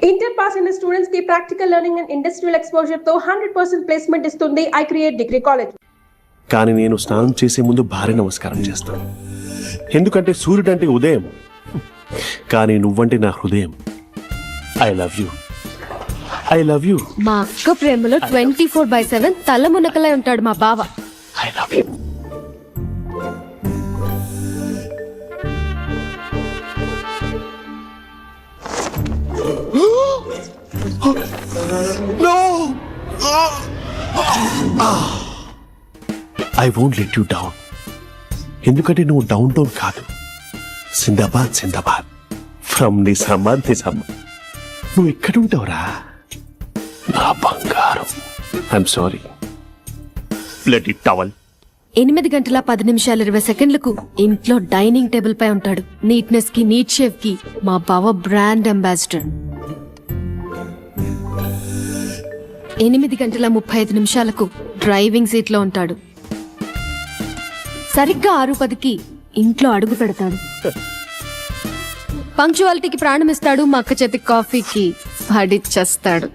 Inter pass అయిన students కి practical learning and industrial exposure తో 100% ప్లేస్మెంట్ ఇస్తుంది ఐ క్రియేట్ డిగ్రీ కాలేజ్. కానీ నేను స్నానం చేసే ముందు భార్య నమస్కారం చేస్తాను. ఎందుకంటే సూర్యుడు అంటే ఉదయం, కానీ నువ్వంటే నా హృదయం. I love you, I love you. మా అక్క ప్రేమలో 24/7 తల మునకలై ఉంటాడు మా బావ. I love you. No! I won't let you down. ఎందుకంటే నువ్వు డౌన్ టౌన్ కాదు, జిందాబాద్ జిందాబాద్ ఫ్రమ్ నిజామాబాద్ నిజామాబాద్. నువ్వు ఎక్కడ ఉంటావురా నా బంగారం? I'm sorry. Let it towel. 8 గంటల 10 నిమిషాలు 20 సెకండ్లకు ఇంట్లో డైనింగ్ టేబుల్ పై ఉంటాడు. నీట్నెస్ కి, నీట్ షేఫ్ కి మా బావ బ్రాండ్ అంబాసిడర్. 8 గంటల 35 నిమిషాలకు డ్రైవింగ్ సీట్ లో ఉంటాడు. సరిగ్గా 6:10కి ఇంట్లో అడుగు పెడతాడు. పంక్చువాలిటీకి ప్రాణం ఇస్తాడు. మా అక్క చేతి కాఫీకి పడిచ్చేస్తాడు.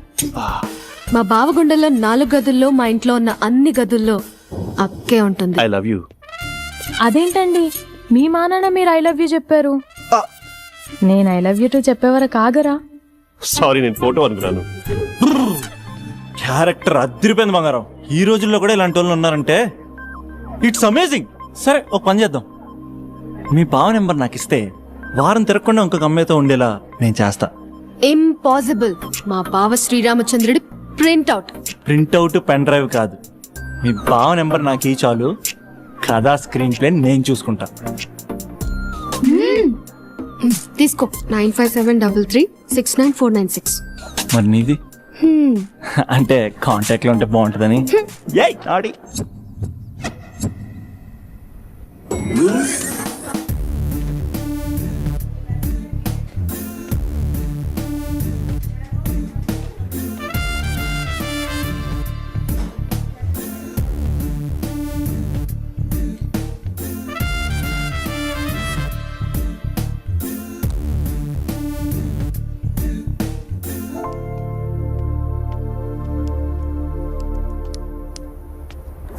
మా బావ గుండెల్లో 4 గదుల్లో, మా ఇంట్లో ఉన్న అన్ని గదుల్లో అక్కే ఉంటుంది. I love you. అదేంటండి మీ మా నాన్న మీరు ఐ లవ్ యూ చెప్పారు, నేను ఐ లవ్ యూ టు చెప్పేవరకు ఆగరా? సారీ, నేను ఫోటో అనుకున్నాను. క్యారెక్టర్ అదిరిపోయింది బంగారం. ఈ రోజుల్లో కూడా ఇలాంటి వాళ్ళు ఉన్నారంటే ఇట్స్ అమేజింగ్. సరే, ఒక పని చేద్దాం. మీ బావ నెంబర్ నాకు ఇస్తే వారం తిరగకుండా ఇంకొక అమ్మాయితో ఉండేలా నేను చేస్తా. ఇంపాసిబుల్. మా బావ శ్రీరామచంద్రుడి ప్రింట్అవుట్. ప్రింట్అవుట్ పెన్ డ్రైవ్ కాదు, మీ బావ నెంబర్ నాకు ఈ చాలు. కథా స్క్రీన్ ప్లే నేను చూసుకుంటా. తీసుకో. 9573369496. మరి నీది? అంటే కాంటాక్ట్ లో ఉంటే బాగుంటుందని.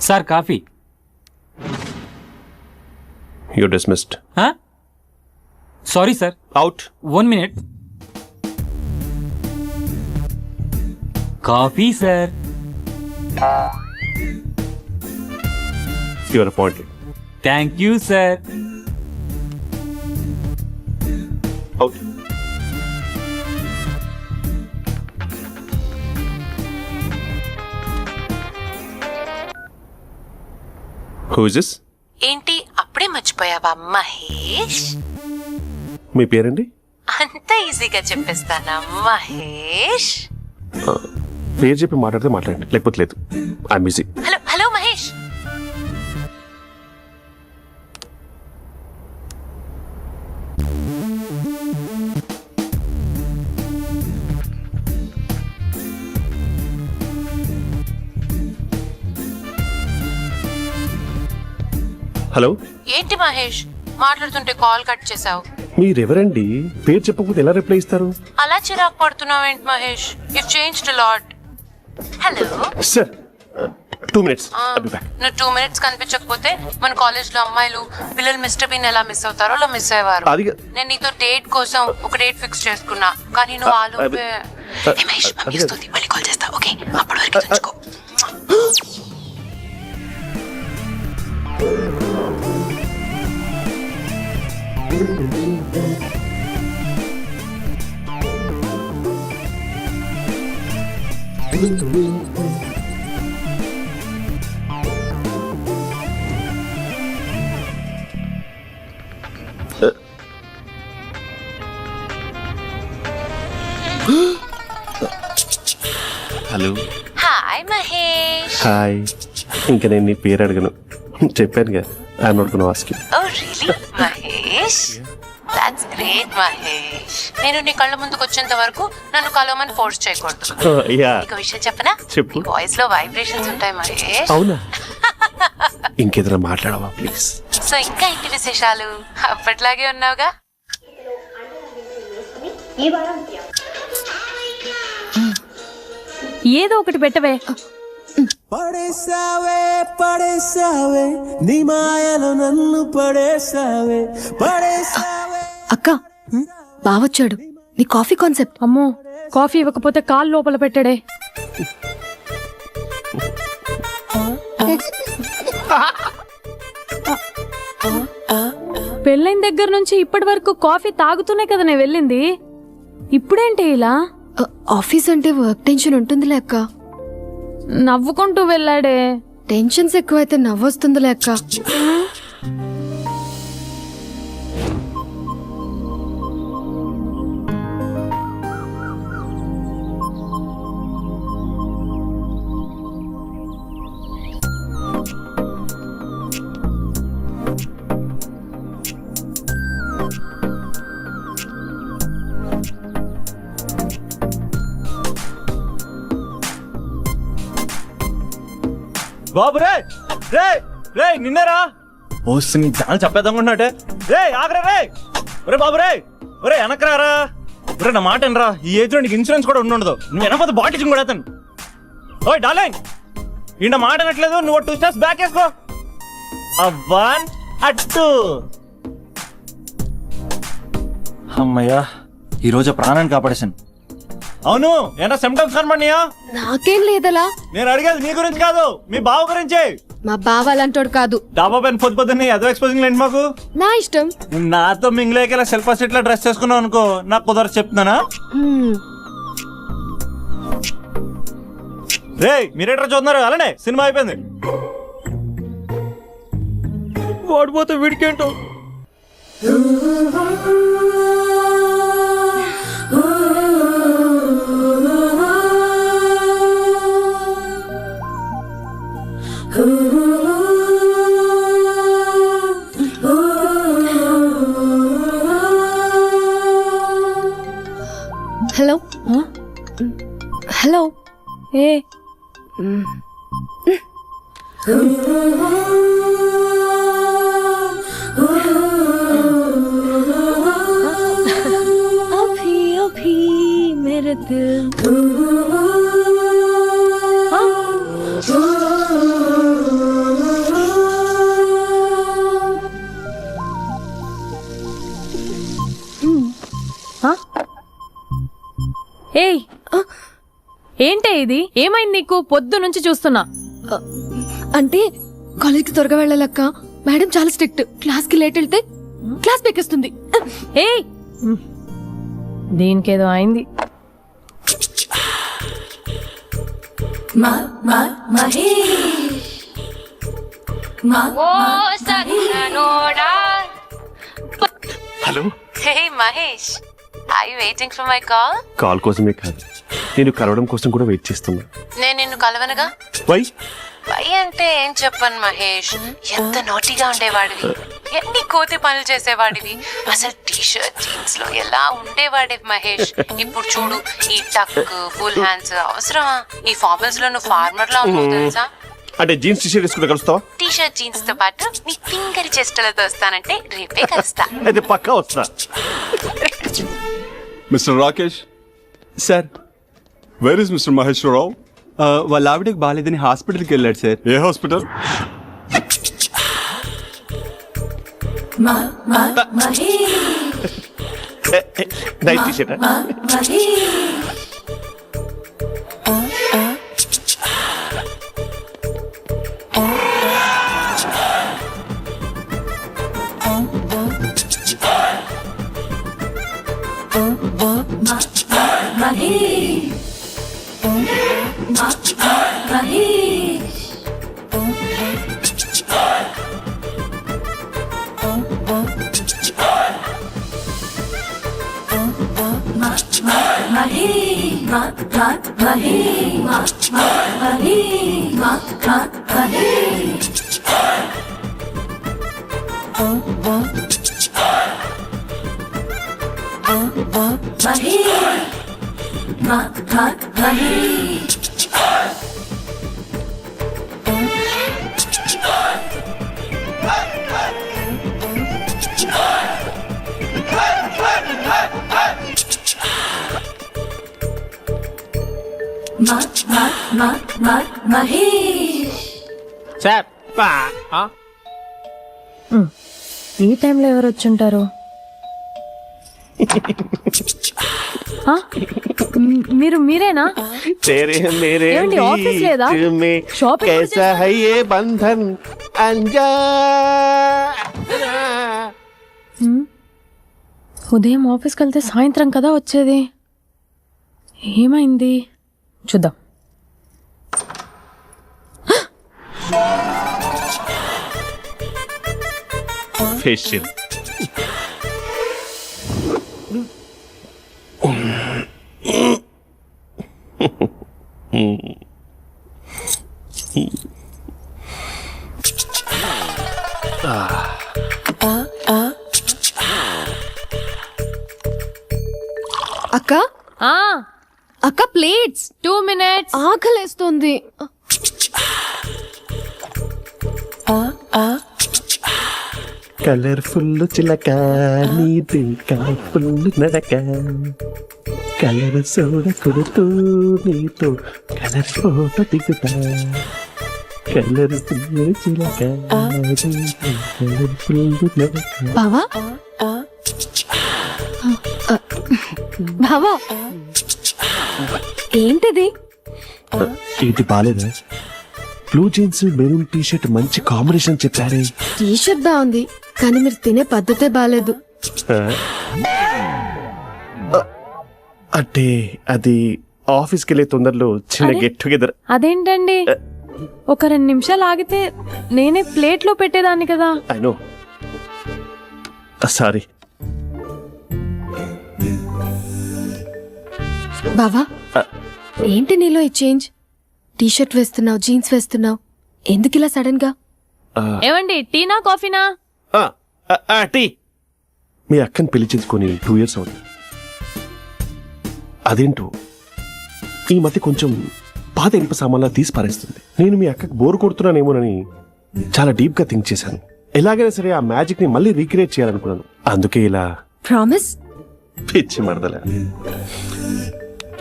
Sir coffee. You dismissed. Sorry sir. Out. 1 minute. Coffee sir. You are appointed. Thank you sir. Out. Who is this? ఏంటి అప్పుడే మర్చిపోయావా మహేష్? మీ పేరండి? అంత ఈజీగా చెప్పేస్తానా మహేష్? పేరు చెప్పి మాట్లాడితే మాట్లాడండి, లేకపోతే లేదు. I'm busy. Hello hello Mahesh. Hello. ఏంటి మహేష్ మాట్లాడుతుంటే కాల్ కట్ చేసావు? మీరెవరండి? పేరు చెప్పకపోతే ఎలా రిప్లై ఇస్తారు? అలా చిరాకు పడుతున్నావేంటి Mahesh? You changed a lot. Hello sir, 2 minutes. I'll be back. నువ్వు 2 minutes కనిపించకపోతే మన కాలేజ్ లో అమ్మాయిలు పిల్లలు మిస్టర్ బీన్ ఎలా మిస్ అవుతారో అలా మిస్ అయ్యేవారు. నేను నీతో డేట్ కోసం ఒక డేట్ ఫిక్స్ చేసుకున్నా, కానీ నువ్వు ఆలోపే. మహేష్ మమ్మీ వస్తుంది, మళ్ళీ కాల్ చేస్తా. ఓకే, అప్పటి వరకు ఉంచుకో. హలో. హాయ్ మహేష్. హాయ్. ఇంకా నేను నీ పేరు అడగను, చెప్పానుగా. I'm not gonna ask you. Oh really Mahesh? That's great Mahesh. నేను నీ కళ్ళ ముందుకు వచ్చేంత వరకు నన్ను కలవమని ఫోర్స్ చేయకూడదు. నీకు విషయం చెప్పనా? చెప్పు. వాయిస్ లో వైబ్రేషన్స్ ఉంటాయి మహేష్. అవునా? ఇంకేదైనా మాట్లాడవా ప్లీజ్? సో ఇంకా ఇంటి విశేషాలు అప్పట్లాగే ఉన్నావుగా? ఏదో ఒకటి పెట్టవే. పడేసావే పడేసావే నీ మాయలో నన్ను పడేసావే పడేసావే. అక్క బావొచ్చాడు. నీ కాఫీ కాన్సెప్ట్. అమ్మో, కాఫీ ఇవ్వకపోతే కాలు లోపల పెట్టాడే. పెళ్ళైన దగ్గర నుంచి ఇప్పటి వరకు కాఫీ తాగుతూనే కదా నేను వెళ్ళింది. ఇప్పుడేంటి ఇలా? ఆఫీస్ అంటే వర్క్ టెన్షన్ ఉంటుందిలే అక్క. నవ్వుకుంటూ వెళ్ళాడే. టెన్షన్స్ ఎక్కువైతే నవ్వొస్తుందిలే అక్క. బాబు రే రే రే నిన్నేరా ఓ నీ ఛానల్ చెప్పేద్దామన్నట్టే. రే ఆగరా రే. ఒరే బాబు రే. ఒరే వెనకరారా. ఒరే నా మాట వినరా. ఈ ఏజ్ లో నీకు ఇన్సూరెన్స్ కూడా ఉండదు. నువ్వు వెనకపోతే బాటిల్ కూడా అతను. ఓయ్ డార్లింగ్, ఈయన మాట అనట్లేదు. నువ్వు 2 steps బ్యాక్ వేసుకో. 1 2. అమ్మయ్యా, ఈరోజు ప్రాణాన్ని కాపాడేశాను. అవును, ఏనా సిమ్టమ్స్ కనబడినాయా? నాకేం లేదలా. నేను అడిగేది మీ గురించి కాదు, మీ బావ గురించి. మా బావ అలాంటోడు కాదు. డాబా పైన పొద్దున్నే ఏదో ఎక్స్పోజింగ్ లేండి మాకు. నా ఇష్టం. నాతో మింగిలేక ఇలా సెల్ఫా సెట్ లా డ్రెస్ చేసుకున్నావు అనుకో, నాకు కుదరదు చెప్తున్నానా? రే మీరేట్రా చూస్తున్నారు? అలానే సినిమా అయిపోయింది. వాడిపోతే వీడికేంటో. Hello hello. ఏ అభి అభి మేరే దిల్. ఏయ్, ఏంటే ఇది? ఏమైంది నీకు? పొద్దు నుంచి చూస్తున్నా. అంటే కాలేజ్కి త్వరగా వెళ్ళాలక్క. మేడం చాలా స్ట్రిక్ట్. క్లాస్ కి లేట్ వెళ్తే క్లాస్ పెక్కేస్తుంది. ఏయ్, దీనికేదో అయింది. Hello. Hey Mahesh, are you waiting for my call? Call కోసమే కాదు, నేను కలవడం కోసం కూడా వెయిట్ చేస్తున్నా. నేను నిన్ను కలవనుగా. వై? వై అంటే ఏం చెప్పను మహేష్. ఎంత నోటిగా ఉండేవాడివి, ఎన్ని కోతి పనులు చేసేవాడివి. అసలు టీషర్ట్ జీన్స్ లో ఎలా ఉండేవాడివి మహేష్. ఇప్పుడు చూడు, ఈ టక్ ఫుల్ హ్యాండ్స్ అవసరమా? ఈ ఫార్మల్స్ లో నువ్వు ఫార్మర్ లా ఉన్నావు తెలుసా? అంటే జీన్స్ టీషర్ట్ వేసుకుంటే కలుస్తావా? టీషర్ట్ జీన్స్ తో పాటు నీ ఫింగర్ చెస్టలతో వస్తానంటే రేపే కలుస్తా. అయితే పక్కా వస్తా. Mister Rakesh, sir, where is mister Maheswararao? వాళ్ళ ఆవిడకి బాగాలేదని హాస్పిటల్కి వెళ్ళాడు సార్. ఏ హాస్పిటల్? Night t shirt. ఈ టైంలో ఎవరు వచ్చుంటారు? ఆ? మీరేనా? तेरे मेरे ఏమండి, ఆఫీస్ లేదా? बीच में షాపింగ్ కూడా कैसा है ये बंधन अंजा ఉదయం ఆఫీస్కి వెళ్తే సాయంత్రం కదా వచ్చేది. ఏమైంది చూద్దాం. फेशियल అక్క ఆ అక్క ప్లేట్స్ 2 minutes. ఆకలేస్తుంది. కలర్ఫుల్ చిలక నీది కలర్ఫుల్ నడక కలర్ సోడ కొడుతూ నీతో కలర్ ఫోటో దిగుతా కలర్ఫుల్ చిలక కలర్ఫుల్ నడక. బావా బావా ఏంటిది? ఇది బాలేదా? Blue jeans maroon T shirt మంచి కాంబినేషన్ చెప్పారే. టీ షర్ట్ బాగుంది కానీ మీరు తినే పద్ధతే బాలేదు. అంటే అది ఆఫీస్కి వెళ్ళే తొందరలో చిన్న అరే? Get together. అదేంటండి, ఒక 2 నిమిషాలు ఆగితే నేనే ప్లేట్లో పెట్టేదాన్ని కదా. I know, sorry. బావా ఏంటి నీలో ఈ చేంజ్? టీ షర్ట్ వేస్తున్నావు, జీన్స్ వేస్తున్నావు, ఎందుకు ఇలా సడన్ గా? ఏమండి, టీనా కాఫీనా? టీ. మీ అక్కని పెళ్లి చేసుకొని 2 years అవుతుంది. అదేంటో ఈ మధ్య కొంచెం పాత ఇనుప సామాన్లా తీసి పారేస్తుంది. నేను మీ అక్కకి బోర్ కొడుతున్నానేమోనని చాలా డీప్ గా థింక్ చేశాను. ఎలాగైనా సరే ఆ మ్యాజిక్ ని మళ్ళీ రీక్రియేట్ చేయాలనుకున్నాను. అందుకే ఇలా. ప్రామిస్? పిచ్చి మరదల,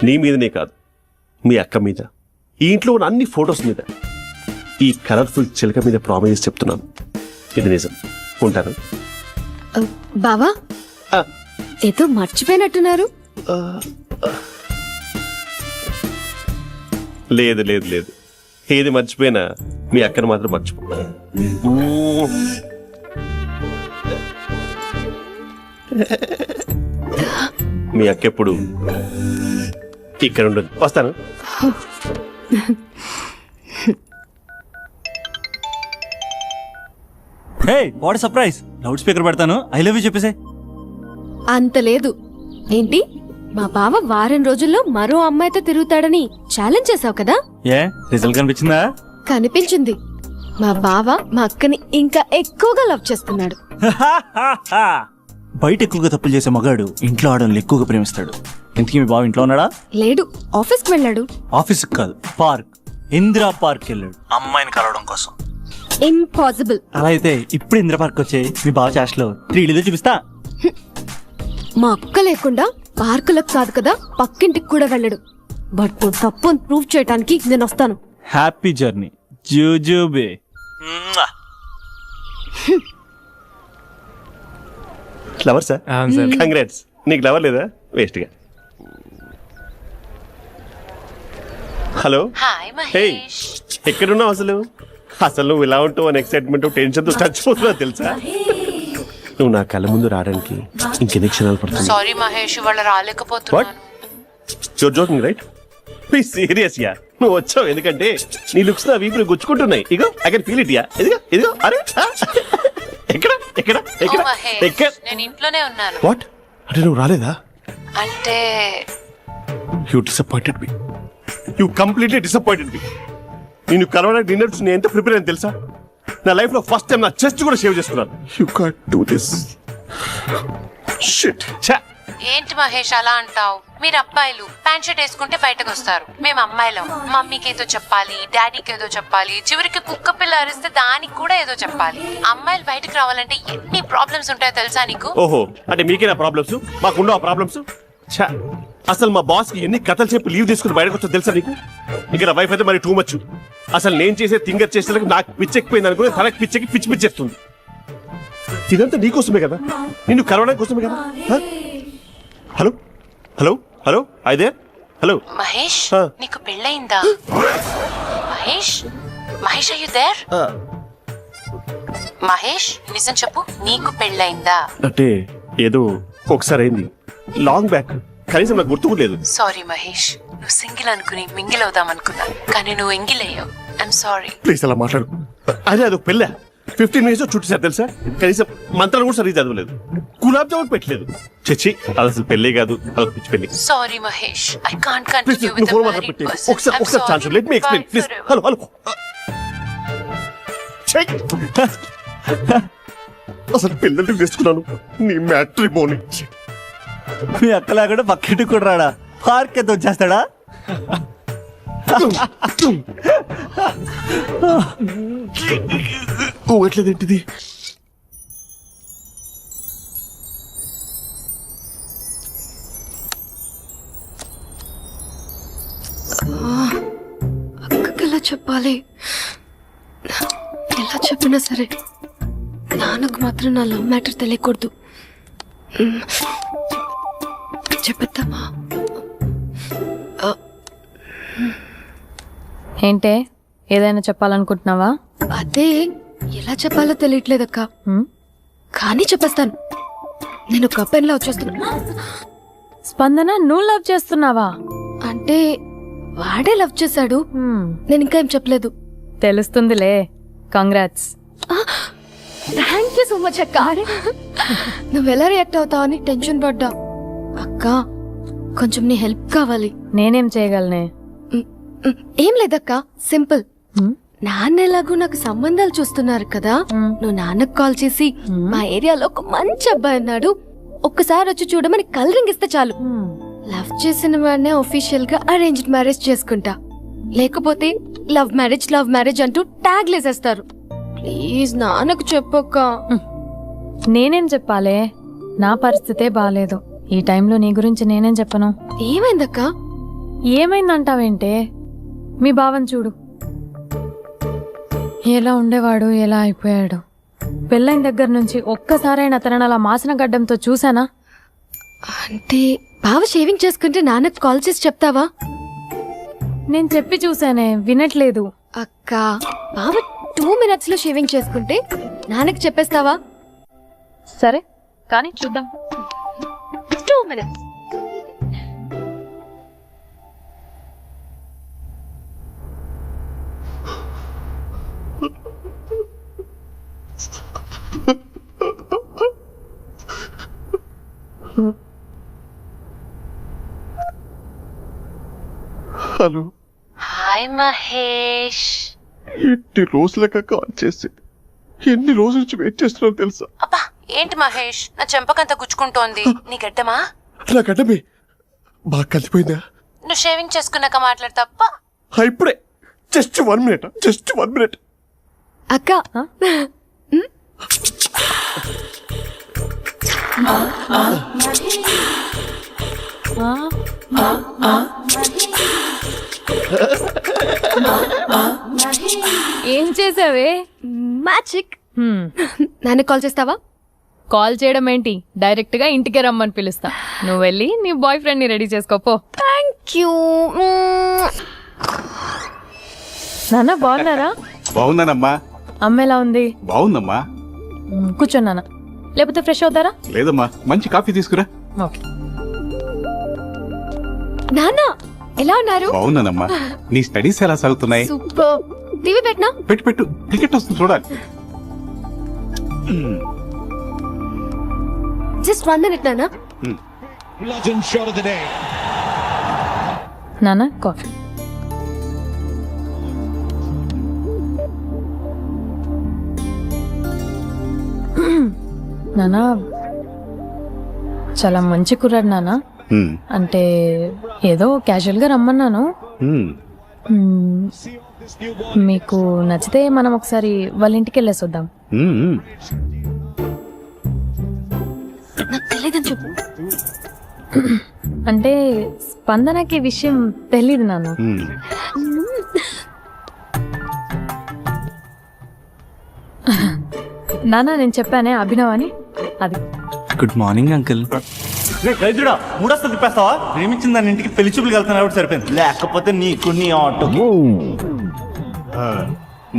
నీ మీదనే కాదు, మీ అక్క మీద, ఈ ఇంట్లో ఉన్న అన్ని ఫొటోస్ మీద, ఈ కలర్ఫుల్ చిలక మీద ప్రామిస్ చెప్తున్నాను. ఇది నిజం. ఉంటాను. బావా ఆ, ఏదో మర్చిపోయినట్టున్నారు. లేదు లేదు లేదు, ఏది మర్చిపోయినా మీ అక్కను మాత్రం మర్చిపో. మీ అక్క ఎప్పుడు ఇక్కడ ఉండదు. వస్తాను. Hey what surprise. Loud speaker పెడతాను, ఐ లవ్ యూ చెప్పేసే. అంత లేదు. ఏంటి, మా బావ వారం రోజుల్లో మరో అమ్మాయితో తిరుగుతాడని ఛాలెంజ్ చేసావు కదా? ఏ రిజల్ట్ కనిపించిందా? కనిపించింది. మా బావ మా అక్కని ఇంకా ఎక్కువగా లవ్ చేస్తున్నాడు. బయట ఎక్కువగా తప్పులు చేసే మగాడు ఇంట్లో ఆడవాళ్ళు ఎక్కువగా ప్రేమిస్తాడు. ఇంతకీ మీ బావ ఇంట్లో ఉన్నాడా? లేడు, ఆఫీస్కి వెళ్ళాడు. ఆఫీస్ కాదు, పార్క్, ఇందిరా పార్క్ వెళ్ళాడు అమ్మాయిని కలవడం కోసం. ఇంపాసిబుల్. అలా అయితే ఇప్పుడు ఇందిరా పార్క్ వచ్చే మీ బావ చాష్లో 3Dలో చూపిస్తా. మా అక్క లేకుండా పార్కులకు కాదు కదా పక్కింటికి కూడా వెళ్ళడు. బట్ నువ్వు తప్పు అని ప్రూవ్ చేయడానికి నేను వస్తాను. హ్యాపీ జర్నీ జూజూబే. Flower sir, congrats. నీకు లవర్ లేదా? వేస్ట్ గా. హలో. Hi hey, Mahesh. ఎక్కడున్నావు అసలు? అసలు నువ్వు ఇలా ఉంటావు అని ఎక్సైట్మెంట్ టెన్షన్ తో చచ్చిపోతున్నా తెలుసా? నువ్వు నా కళ్ళ ముందు రావడానికి ఇంకెన్ని క్షణాలు పడుతుంది? సారీ మహేష్, ఇవాళ రాలేకపోతున్నాను. You're joking right? Please serious yeah. నువ్వు వచ్చావు ఎందుకంటే నీ లుక్స్ నా వీపుని గుచ్చుకుంటున్నాయి. ఇగో I can feel it yeah. ఇదిగో ఇదిగో. అరే ఎక్కడ ఎక్కడ ఓ ఎక్కడ మహేష్, ఎక్కడ? నేను ఇంట్లోనే ఉన్నాను. వాట్ అంటే నువ్వు రాలేదా? అంటే you disappointed me. You completely disappointed me. నేను కరోనా డిన్నర్స్ నేను ఎంత ప్రిపేర్ అని తెలుసా? నా లైఫ్ లో ఫస్ట్ టైం నా చెస్ట్ కూడా సేవ్ చేసుకున్నాను. You can't do this. Shit. ఏంటి మహేష్ అలా అంటావు? మీరు అబ్బాయిలు ప్యాంట్ షర్ట్ వేసుకుంటే బయటకు వస్తారు. మేము అమ్మాయిలం మమ్మీకి ఏదో చెప్పాలి, డాడీకి ఏదో చెప్పాలి, చివరికి కుక్క పిల్ల అరిస్తే దానికి కూడా ఏదో చెప్పాలి. అమ్మాయిలు బయటకు రావాలంటే ఎన్ని ప్రాబ్లమ్స్ ఉంటాయో తెలుసా నీకు? ఓహో, అంటే మీకేనా ప్రాబ్లమ్స్? మాకుండవు ఆ ప్రాబ్లమ్స్? అసలు మా బాస్ కి ఎన్ని కథలు చెప్పి లీవ్ తీసుకుని బయటకు వచ్చా తెలుసా నీకు? ఇక నా వైఫ్ అయితే మరి టూ మచ్. అసలు నేను చేసే థింగర్ చేసేందుకు నాకు పిచ్చెక్కిపోయింది అనుకుని తనకి పిచ్చెక్కి పిచ్చి పిచ్చి చెప్తుంది. ఇదంతా నీకోసమే కదా, నిన్ను కరోనా కోసమే కదా. హలో హలో హలో అయితే హలో మహేష్ ఆ. నీకు పెళ్ళయిందా? Mahesh Mahesh are you there? మహేష్ నిజం చెప్పు, నీకు పెళ్ళయిందా? అంటే ఏదో ఒకసారి అయింది, లాంగ్ బ్యాక్, కనీసం నాకు గుర్తు కూడా లేదు. సారీ మహేష్, నువ్వు సింగిల్ అనుకుని మింగిల్ అవుదాం అనుకున్నా, కానీ నువ్వు ఎంగిల్ అయ్యావు. I'm sorry. ప్లీజ్ అలా మాట్లాడు. అదే అదొక పెళ్ళ 15 మినిట్స్ చుట్టేసారు తెలుసా, కనీసం మంత్రాలు కూడా సరిగ్గా చదవలేదు, గులాబ్ జామున్ పెట్టలేదు. చచ్చి అది అసలు పెళ్ళే కాదు, అదొక పిచ్చి పెళ్ళి. Sorry Mahesh, I can't please continue నువ్వు విత్ ఫోన్ ద మాత్రం మ్యారీడ్ పెట్టి పర్సన్. ఒకసారి chance let me explain please. Hello hello అసలు పిల్లల్ని తీసుకున్నాను నీ మ్యాట్రిమోని. మీ అక్కలా కూడా బకెట్ కూడా రాడా, పార్క్ ఎంత వచ్చేస్తాడా? ఎట్లేదేంటిది? అక్కకి ఎలా చెప్పాలి? ఎలా చెప్పినా సరే నాన్నకు మాత్రం నా లవ్ మ్యాటర్ తెలియకూడదు. చెప్పేద్దామా? ఏంటే ఏదైనా చెప్పాలనుకుంటున్నావా? అదే ఎలా చెప్పాలో తెలియట్లేదక్క, కానీ చెప్పేస్తాను. నేను ఒక పెన్లా వచ్చేస్తున్నా. స్పందన, నువ్వు లవ్ చేస్తున్నావా? అంటే వాడే లవ్ చేశాడు, నేను ఇంకా ఏం చెప్పలేదు. తెలుస్తుందిలే. Congrats. Thank you so much అక్క. నువ్వు ఎలా రియాక్ట్ అవుతావు అని టెన్షన్ పడ్డా. అక్క కొంచెం నీ హెల్ప్ కావాలి. నేనేం చేయగలనే? ఏం లేదక్క, సింపుల్. నాన్న ఎలాగో నాకు సంబంధాలు చూస్తున్నారు కదా, నువ్వు నాన్నకు కాల్ చేసి మా ఏరియాలో ఒక మంచి అబ్బాయి అన్నాడు, ఒక్కసారి వచ్చి చూడమని కలరింగ్ ఇస్తే చాలు. లవ్ చేసిన వాడినే ఒఫీషియల్ గా అరేంజ్డ్ మ్యారేజ్ చేసుకుంటా, లేకపోతే లవ్ మ్యారేజ్ అంటూ ట్యాగ్ లేసేస్తారు. ప్లీజ్ నాన్నకు చెప్పక్క. నేనేం చెప్పాలే? నా పరిస్థితే బాలేదు. ఈ టైంలో నీ గురించి నేనేం చెప్పను. ఏమైందక్క? ఏమైందంటావేంటే? మీ బావని చూడు, ఎలా ఉండేవాడు, ఎలా అయిపోయాడు. పెళ్ళైన దగ్గర నుంచి ఒక్కసారైనా తనని అలా మాసిన గడ్డంతో చూసానా? అంటే బావ షేవింగ్ చేసుకుంటే నాన్నకు కాల్ చేసి చెప్తావా? నేను చెప్పి చూసానే, వినట్లేదు. అక్క బావ 2 minutes లో షేవింగ్ చేసుకుంటే నాన్నకి చెప్పేస్తావా? సరే కానీ చూద్దాం. 2 minutes. Hello hi Mahesh. ఎన్ని రోజులుగా కాల్ చేసి ఎన్ని రోజుల నుంచి వెయిట్ చేస్తున్నావు తెలుసా? అబ్బా ఏంటి మహేష్, నా చెంపకంత గుచ్చుకుంటోంది. నీ గడ్డమా? నా గడ్డమే బాగా కలిపోయిందా? నువ్వు షేవింగ్ చేసుకున్నాక మాట్లాడు తప్ప. ఇప్పుడే జస్ట్ 1 minute. అక్క ఏం చేసావే? మ్యాజిక్. నాన్నకు కాల్ చేస్తావా? కాల్ చేయడం ఏంటి, డైరెక్ట్ గా ఇంటికే రమ్మని పిలుస్తా. నువ్వు వెళ్ళి నీ బాయ్ ఫ్రెండ్ ని రెడీ చేసుకోపో. Thank you. నాన్న బాగున్నారా? బాగున్నానమ్మా. అమ్మ ఎలా ఉంది? బాగుందమ్మా. కూర్చోను నాన్న, లేకపోతే ఫ్రెష్ అవుతారా? లేదమ్మా, మంచి కాఫీ తీసుకురా. ఓకే. నాన్న ఎలా ఉన్నారు? బాగున్నానమ్మా. నీ స్టడీస్ ఎలా సాగుతున్నాయి? సూపర్. టీవీ పెట్టనా? పెట్టు, క్రికెట్ వస్తుంది చూడాలి. జస్ట్ 1 minute నాన్న. నాన్న కాఫీ. నాన్న చాలా మంచి కుర్రాడు నాన్న. అంటే ఏదో క్యాజువల్ గా రమ్మన్నాను. మీకు నచ్చితే మనం ఒకసారి వాళ్ళ ఇంటికి వెళ్ళేసి వద్దాం. నాకు తెలియదని చెప్పు. అంటే స్పందనకి ఈ విషయం తెలీదు నాన్న. నాన్న నేను చెప్పానే అభినవ్ అని, అది. Good morning uncle. రైతుడా మూడొస్తా తిప్పేస్తావా? ప్రేమించిన దాని ఇంటికి పెళ్లి చూపులు వెళ్తున్నా సరిపోయింది, లేకపోతే నీకు నీ ఆటో.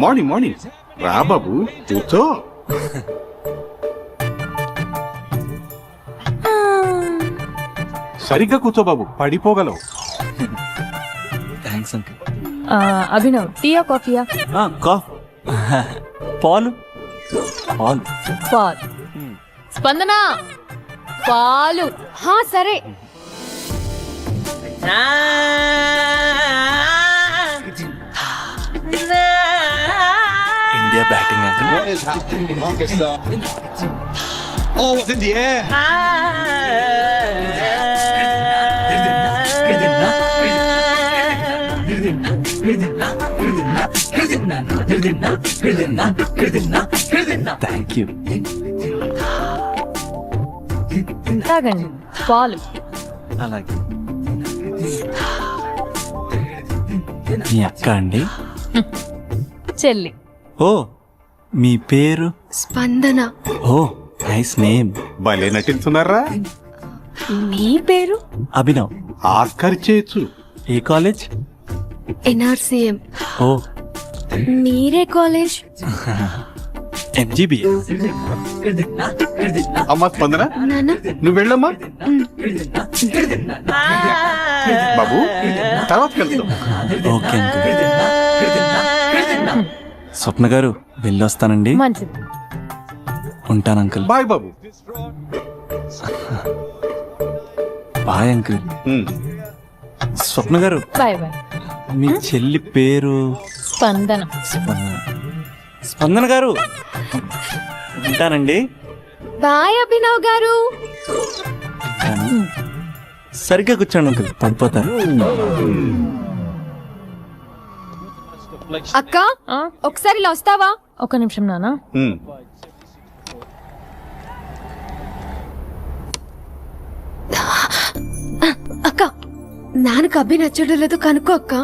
మార్నింగ్ మార్నింగ్ రా బాబు కూర్చో. సరిగ్గా కూర్చో బాబు, పడిపోగలవు. Thanks uncle. అభినవ్ టీయా కాఫీయా? పాలు పాలు. పాల్. స్పందన పాలు. హా సరే. India batting uncle. Thank you. తాగండి పాలు. అలాగే. మీ అక్క అండి? చెల్లి. ఓ మీ పేరు? స్పందన. ఓ నైస్ నేమ్. భలే నటిస్తున్నారా? మీ పేరు? అభినవ్. ఆస్కార్ చేయొచ్చు. ఏ కాలేజ్? ఎన్ఆర్సీఎం. ఓ మీరే కాలేజ్? ఎంజీబీఏ. అమ్మా స్పందన నాన్న నువ్వు వెళ్ళమ్మా. బాబు తర్వాత కలుద్దాం. Okay uncle. స్వప్న గారు వెళ్ళొస్తానండి. మంచిది. ఉంటాను అంకుల్. బాయ్ బాబు. Bye uncle. స్వప్న గారు బాయ్ బాయ్. మీ చెల్లి పేరు? స్పందన. స్పందన. స్పందన గారు ఉంటానండి. బాయ్ అభినవ్ గారు. సరిగ్గా కూర్చోండి అంకుల్, పడిపోతారు. అక్క ఒకసారి ఇలా వస్తావా? ఒక నిమిషం నాన్న. అక్క నాన్నకు అభి నచ్చడం లేదు కనుక్కో అక్క.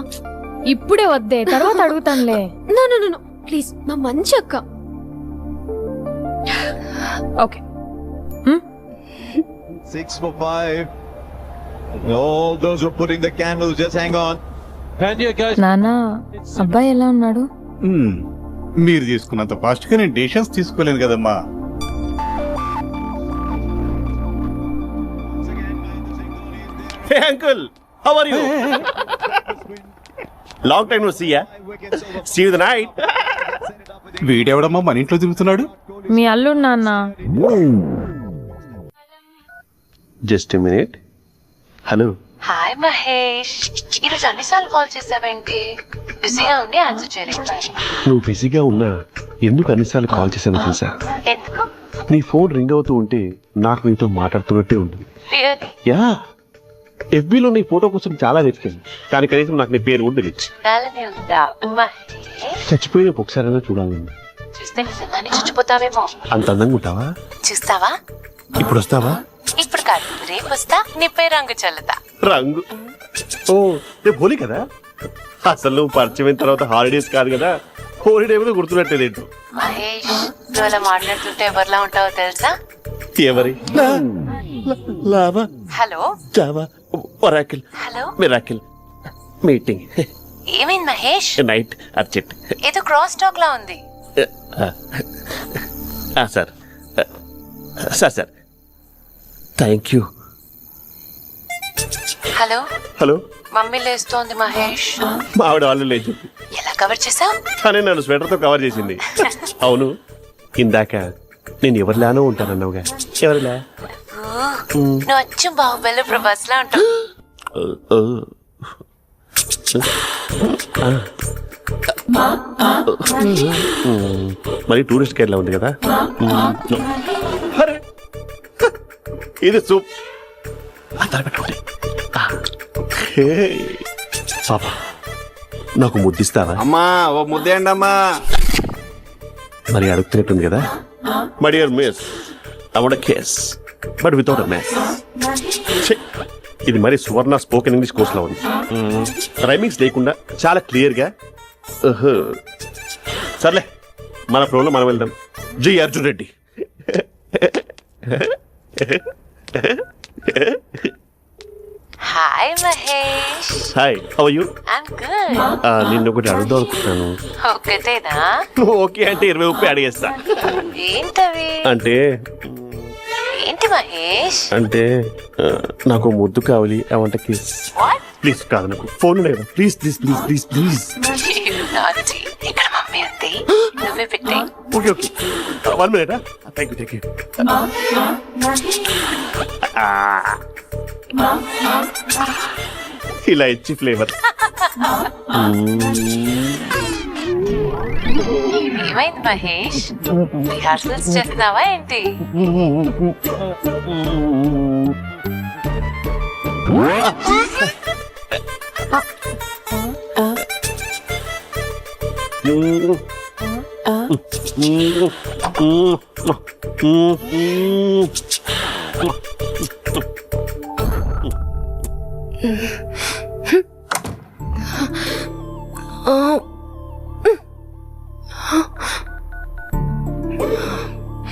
ఇప్పుడే వద్దే, తర్వాత అడుగుతానులే. నో ప్లీజ్, మా మంచి అక్క. Okay. 6 for 5. All those who are putting the candles, just hang on. నాన్న అబ్బాయి ఎలా ఉన్నాడు? మీరు తీసుకున్నంత ఫాస్ట్ గా నేను డెసిషన్స్ తీసుకోలేను కదమ్మా. Hey uncle, how are you? Long time no see, yeah? See you the night. వీడెవడమ్మా మన ఇంట్లో తిరుగుతున్నాడు? మీ అల్లుడు నాన్న. Just a minute. Hello. Hi Mahesh, ఈరోజు అన్నిసార్లు కాల్ చేసావేంటి? బిజీగా ఉండి ఆన్సర్ చేయలేదు. నువ్వు బిజీగా ఉన్నా ఎందుకు అన్నిసార్లు కాల్ చేశాను తెలుసా? ఎందుకు? నీ ఫోన్ రింగ్ అవుతూ ఉంటే నాకు నీతో మాట్లాడుతున్నట్టే ఉంటుంది. రియల్లీ? యా, ఎఫ్బీలో నీ ఫోటో కోసం చాలా వెతికాను, కానీ కనీసం నాకు నీ పేరు కూడా తెలియదు. అలానే ఉందా మహేష్? చచ్చిపోయిన ఒకసారైనా చూడాలని. చూస్తే నిజంగానే చచ్చిపోతావేమో. అంత అందంగా ఉంటావా? చూస్తావా? ఇప్పుడు వస్తావా? ఇప్పుడు కాదు, రేపు వస్తా, నీపై రంగు చల్లుతా. రంగు? ఓ రేపు హోలీ కదా. అసలు నువ్వు పరిచయం తర్వాత హాలిడేస్ కాదు కదా, హోలిడే మీద గుర్తున్నట్టేదేంటో. మహేష్, నువ్వు అలా మాట్లాడుతుంటే ఎవరిలా ఉంటావో తెలుసా? ఎవరి? Lava, hello Java, Oracle, hello miracle, meeting, ఏమైంది మహేష్? Night, urgent. ఏదో క్రాస్ టాక్ లా ఉంది. Sir sir sir thank you. Hello hello, mummy లేస్తోంది మహేష్. మా ఆవిడ వాళ్ళు లేదు, ఎలా కవర్ చేసావు? కానీ నన్ను స్వెటర్తో కవర్ చేసింది. అవును, ఇందాక నేను ఎవరిలానో ఉంటానన్నావుగా, ఎవరిలా? నువ్వు అచ్చం బాహుబలి ప్రభాస్ లా ఉంటావు. మరి టూరిస్ట్ గైడ్ లా ఉంది కదా. ఇది సూప్ అంతా పెట్టుకోండి. పాపా నాకు ముద్దిస్తావా? అమ్మా ఓ ముద్దేయండి అమ్మా. మరి అడుగుతున్నట్టుంది కదా. My dear miss, I want a kiss but without a mess. ఇది మరి సువర్ణ స్పోకెన్ ఇంగ్లీష్ కోర్సులో ఉంది. రైమింగ్స్ లేకుండా చాలా క్లియర్గా. సర్లే, మన ప్రోలో మనం వెళ్దాం. జై Arjun Reddy. Hi Mahesh. Hi, how are you? I'm good. నిన్ను ఒకటి అడుగుదాం అనుకుంటున్నాను. ఒకటేనా? ఓకే అంటే 20 రూపాయలు అడిగేస్తా. ఏంటవి? అంటే ఏంటి మహేష్? అంటే నాకు ముద్దు కావాలి. అవంటే కిస్ వాట్? ప్లీజ్. కాదు, నాకు ఫోన్ లేదు. Please please please please please. నాటి ఇక్కడ మమ్మీ ఉంది, నువ్వే పెట్టే. Okay okay, 1 minute. Thank you thank you. ఇలా ఇచ్చి ఫ్లేవర్. ఏమైంది మహేష్? రిహార్సల్స్ చేస్తున్నావా ఏంటి?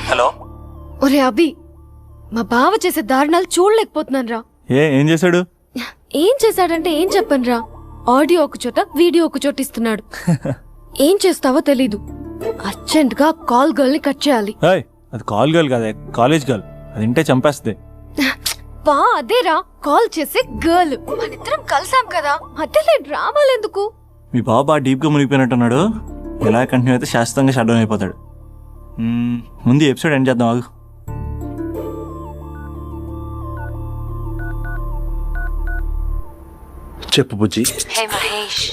హలో. ఒరే అభి, మా బావ చేసే దారుణాలు చూడలేకపోతున్నాను రా. ఏం చేశాడు? ఏం చేశాడంటే ఏం చెప్పను రా. ఆడియో ఒక చోట, వీడియో ఒక చోట ఇస్తున్నాడు. ఏం చేస్తావో తెలీదు. అర్జెంట్ గా కాల్ గర్ల్ ని కట్ చేయాలి. అది కాల్ గర్ల్ కాదే, కాలేజ్ గర్ల్. అది ఇంటే చంపేస్తుంది. బా అదేరా, కాల్ చేసే గర్ల్. మనిద్దరం కలిసాం కదా, మధ్యలో డ్రామాలు ఎందుకు? మీ బాబు బాగా డీప్ గా మునిగిపోయినట్టున్నాడు. ఇలా కంటిన్యూ అయితే శాశ్వతంగా షట్ డౌన్ అయిపోతాడు. ముందు ఎపిసోడ్ ఎండ్ చేద్దాం ఆగు. చెప్పు బుజ్జి. హే మహేష్,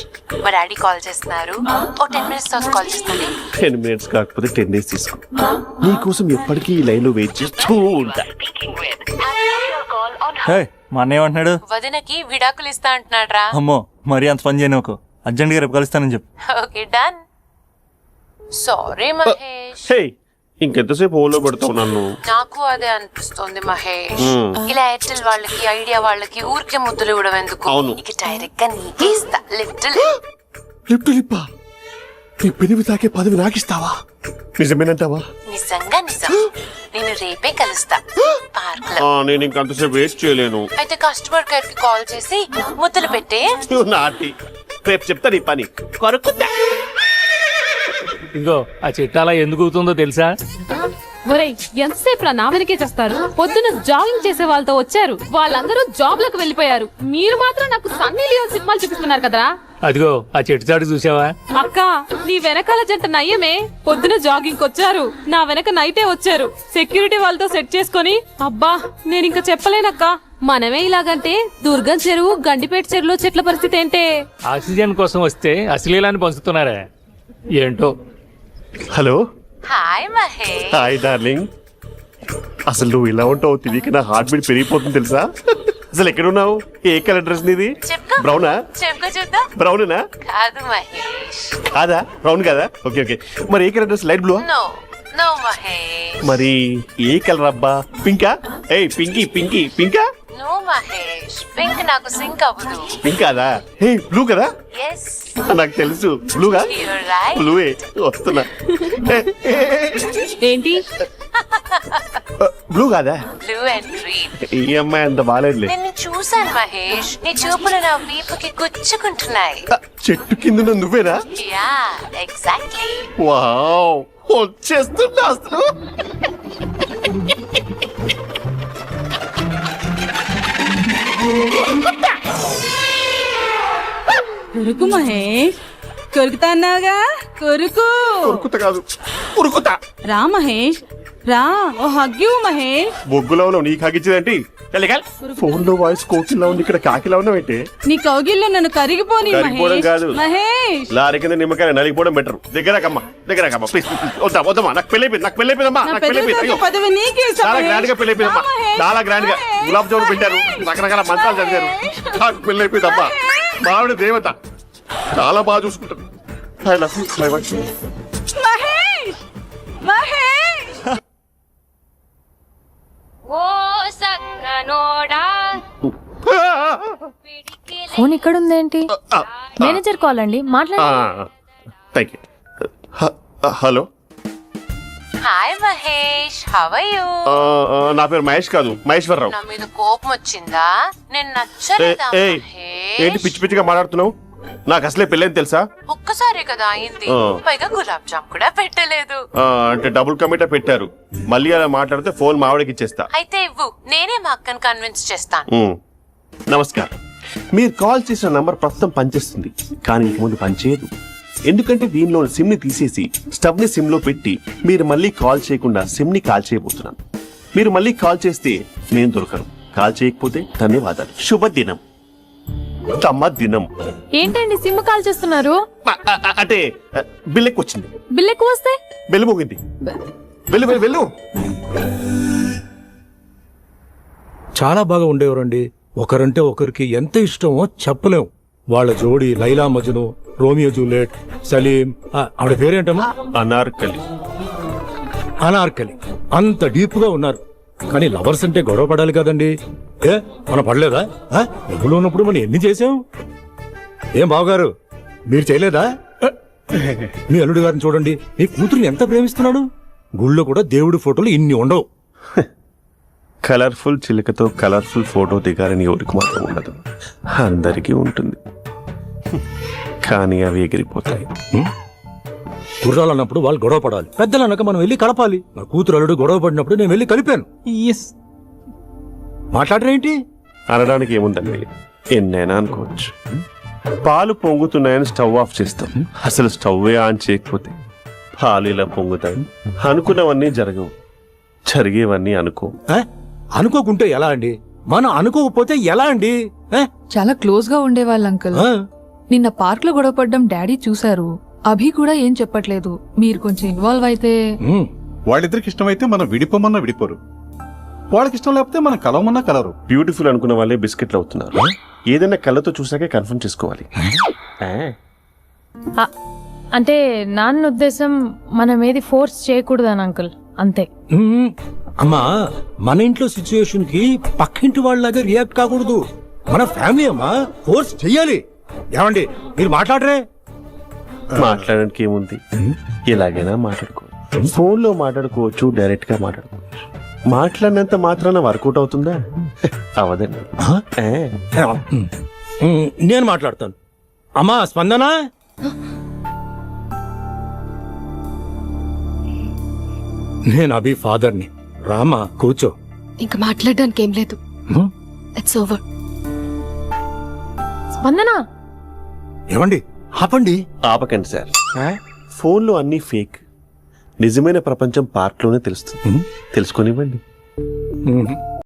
మా డాడీ కాల్ చేస్తున్నారు. ఓ 10 minutes తర్వాత కాల్ చేస్తాను. 10 minutes కాకపోతే 10 days తీసుకో. నీకోసం ఎప్పటికీ ఈ లైన్ లో వెయిట్ చేస్తూ ఉంటా. మా అన్నయ్య ఏమంటున్నాడు? వదినకి విడాకులు ఇస్తా అంటున్నాడు రా. అమ్మో, మరీ అంత పని చేయను. ఒక అర్జెంట్గా రేపు కలుస్తానని చెప్పు. Okay done. సారీ మహేష్. హే, ఇంకెంతసేపు ఓలో పెడతావు నన్ను? నాకు అదే అనిపిస్తుంది మహేష్. ఇలా ఎయిర్టెల్ వాళ్ళకి, ఐడియా వాళ్ళకి ఊరికే ముద్దులు ఇవ్వడం ఎందుకు? ఇక డైరెక్ట్ గా నీకే ఇస్తా. లిప్ టు లిప్పా? నీ పెనివి తాకే పదవి నాకిస్తావా? నిజమేనంటావా? నిజంగా నిజం. నేను రేపే కలుస్తా పార్క్ లో. నేను ఇంకంతసేపు వెయిట్ చేయలేను. అయితే కస్టమర్ కేర్ కి కాల్ చేసి ముద్దులు పెట్టే. నాటి రేపు చెప్తా నీ పని. కొరుకుతా. ఇంకో ఆ చెట్టు అలా ఎందుకు అవుతుందో తెలుసా? ఒరేయ్, ఎంతసేపు నా వెనకే చేస్తారు? పొద్దున జాగింగ్ చేసే వాళ్ళతో వచ్చారు, వాళ్ళందరూ జాబ్ లకు వెళ్ళిపోయారు. మీరు మాత్రం నాకు సన్నీ లియోన్ సినిమాలు చూపిస్తున్నారు కదరా. అదిగో ఆ చెట్టు చాటు చూసావా? అక్క, నీ వెనకాల జంట నయ్యమే. పొద్దున జాగింగ్ వచ్చారు, నా వెనక నైటే వచ్చారు. సెక్యూరిటీ వాళ్ళతో సెట్ చేసుకొని, అబ్బా నేను ఇంకా చెప్పలేనక్క. మనమే ఇలాగంటే దుర్గం చెరువు, గండిపేట చెరువులో చెట్ల పరిస్థితి ఏంటే? ఆక్సిజన్ కోసం వస్తే అశ్లీలాన్ని పంచుతున్నారా ఏంటో. Hello. Hi Mahesh. Hi darling. అసలు నువ్వు ఇలా ఉంటావు తెలియక నా హార్ట్ బీట్ పెరిగిపోతుంది తెలుసా? అసలు ఎక్కడున్నావు? ఏ కలర్ డ్రెస్ నీది? బ్రౌనా? చెప్పుకో చూద్దాం. బ్రౌనేనా? కాదు మహేష్. కాదా? బ్రౌన్ కాదా? Okay okay. మరి ఏ colour dress? Light blue? No no Mahesh. మరి ఏ కలర్ అబ్బా? పింకా? ఏయ్ పింకీ పింకీ పింకా? నో మహేష్, పింక్ నాకు సింక్ అవ్వదు. పింక్ కాదా? ఏ బ్లూ కదా? ఎస్, నాకు తెలుసు. బ్లూగా? You're right. బ్లూవే వస్తున్నా. ఏంటి బ్లూ కాదా? Blue and green. ఈ అమ్మాయి అంత బాగాలేదులే. నిన్ను చూశాను మహేష్, నీ చూపులు నా వీపుకి గుచ్చుకుంటున్నాయి. చెట్టు కింద నువ్వేనా? Yeah exactly. వావ్, వచ్చేస్తున్నా అసలు. కొరుకు మహేష్, కొరుకుతా అన్నావుగా, కొరుకు. ఉరుకుతా కాదు, ఉరుకుతా. రా మహేష్ రా, ఓ హగ్గు మహేష్. బొగ్గులో ఉన్నావు, నీకు హగిచ్చేదేంటి? ఫోన్ లో వాయిస్ కోకిలా ఉంది, ఇక్కడ కాకిలా ఉన్నావేంటి? నీ కౌగిల్లో నన్ను కరిగిపోని కరిగిపోవడం కాదు, మహేష్. లారీ కింద నిమ్మకాయ నలిగిపోవడం బెటర్. దగ్గరకమ్మా ప్లీజ్. వద్దమ్మా, నాకు పెళ్ళైపోయిందమ్మా. నాకు పెళ్ళైపోయింది. పదవి నీకే ఇస్తా చాలా మహేష్. గ్రాండ్ గా పెళ్ళైపోయిందమ్మా, చాలా గ్రాండ్ గా. గులాబ్ జామున్ పెట్టారు, రకరకాల మంత్రాలు చదివారు. నాకు పెళ్ళైపోయిందమ్మా. మావిడ దేవత, చాలా బాగా చూసుకుంటారు. I love you, my wife. Mahesh, Mahesh. ఓ సక్కనోడా. ఫోన్ ఇక్కడ ఉందేంటి? మేనేజర్ కాల్ అండి, మాట్లాడండి. Thank you. Hello, hi Mahesh, how are you? నా పేరు మహేష్ కాదు, మహేశ్వరరావు. నా మీద కోపం వచ్చిందా? నేను నచ్చలేదా ఏయ్, ఏంటి మహేష్? పిచ్చి పిచ్చిగా మాట్లాడుతున్నావు? నాకు అసలే పెళ్ళని తెలుసా? ఒక్కసారే కదా అయింది, పైగా గులాబ్ జామ్ కూడా పెట్టలేదు. అంటే డబుల్ కమిటా పెట్టారు. మళ్ళీ అలా మాట్లాడితే ఫోన్ మావిడకి ఇచ్చేస్తా. అయితే ఇవ్వు, నేనే మా అక్కని కన్విన్స్ చేస్తాను. నమస్కారం. మీరు కాల్ చేసిన నంబర్ ప్రస్తుతం పనిచేస్తుంది, కానీ ఇంక ముందు పనిచేయదు. ఎందుకంటే దీనిలో సిమ్ ని తీసేసి స్టవ్ ని సిమ్ లో పెట్టి మీరు మళ్ళీ కాల్ చేయకుండా సిమ్ ని కాల్ చేయబోతున్నాను. మీరు మళ్ళీ కాల్ చేస్తే నేను దొరకను, కాల్ చేయకపోతే ధన్యవాదాలు. శుభదినం. తమ దినం. ఏంటండి సిమ్ కాల్ చేస్తున్నారు? అంటే బిల్ ఎక్కువ వచ్చింది. బిల్ ఎక్కువ వస్తే బెల్లు మోగింది. వెళ్ళు వెళ్ళు వెళ్ళు. చాలా బాగా ఉండేవారండి. ఒకరంటే ఒకరికి ఎంత ఇష్టమో చెప్పలేం. వాళ్ళ జోడి లైలా మజ్ను, రోమియో జూలియట్, సలీం, ఆవిడ పేరేంటమ్మా? అనార్కలి. అనార్కలి. అంత డీప్ గా ఉన్నారు. కానీ లవర్స్ అంటే గొడవ పడాలి కదండి. మనం పడలేదా? డబ్బులు ఉన్నప్పుడు మనం ఎన్ని చేసాం? ఏం బావగారు, మీరు చేయలేదా? మీ అల్లుడి గారిని చూడండి, మీ కూతురుని ఎంత ప్రేమిస్తున్నాడు. గుళ్ళో కూడా దేవుడి ఫోటోలు ఇన్ని ఉండవు. కలర్ఫుల్ చిలుకతో కలర్ఫుల్ ఫోటో దిగాలని ఎవరికి మాత్రం ఉండదు, అందరికీ ఉంటుంది. కానీ అవి ఎగిరిపోతాయి. గుర్రాలు అన్నప్పుడు వాళ్ళు గొడవ పడాలి, పెద్దలు అన్నాక మనం వెళ్ళి కలపాలి. నా కూతురు అల్లుడు గొడవ పడినప్పుడు నేను వెళ్ళి కలిపాను. మాట్లాడరేంటి? అనడానికి ఏముందండి, ఎన్నైనా అనుకోవచ్చు. పాలు పొంగుతున్నాయని స్టవ్ ఆఫ్ చేస్తాం, అసలు స్టవ్వే ఆన్ చేయకపోతే పాలు ఇలా పొంగుతాయి. అనుకున్నవన్నీ జరగవు, జరిగేవన్నీ అనుకో. అనుకోకుంటే ఎలా అండి? మనం అనుకోకపోతే ఎలా అండి? చాలా క్లోజ్ గా ఉండేవాళ్ళు అంకుల్. నిన్న పార్క్ లో గొడవ పడ్డం డాడీ చూశారు. అభి కూడా ఏం చెప్పట్లేదు. మీరు కొంచెం ఇన్వాల్వ్ అయితే. వాళ్ళిద్దరికి ఇష్టమైతే మనం విడిపోమన్నా విడిపోరు, వాళ్ళకి ఇష్టం లేకపోతే మనం కలవమన్నా కలరు. బ్యూటిఫుల్ అనుకున్న వాళ్ళే బిస్కెట్లు అవుతున్నారు. ఏదైనా కళ్ళతో చూసాకే కన్ఫర్మ్ చేసుకోవాలి. అంటే నాన్న ఉద్దేశం మనం ఏది ఫోర్స్ చేయకూడదని అంకుల్, అంతే. అమ్మా, మన ఇంట్లో సిచ్యుయేషన్ కి పక్కింటి వాళ్ళలాగా రియాక్ట్ కాకూడదు. మన ఫ్యామిలీ అమ్మా, ఫోర్స్ చెయ్యాలి. ఏమండి మీరు మాట్లాడరే? మాట్లాడడానికి ఏముంది, ఎలాగైనా మాట్లాడుకోవచ్చు. ఫోన్ లో మాట్లాడుకోవచ్చు, డైరెక్ట్ గా మాట్లాడుకోవచ్చు. మాట్లాడినంత మాత్రాన వర్కౌట్ అవుతుందా? అవదండి. నేను మాట్లాడతాను. అమ్మా స్పందన, నేను అభి ఫాదర్ని. రామా కూర్చో. ఇంకా మాట్లాడడానికి ఏం లేదు, ఇట్స్ ఓవర్. స్పందన, ఏమండి ఆపండి. ఆపకండి సార్, ఫోన్ లో అన్ని ఫేక్. నిజమైన ప్రపంచం పార్క్ లోనే తెలుస్తుంది, తెలుసుకొనివ్వండి.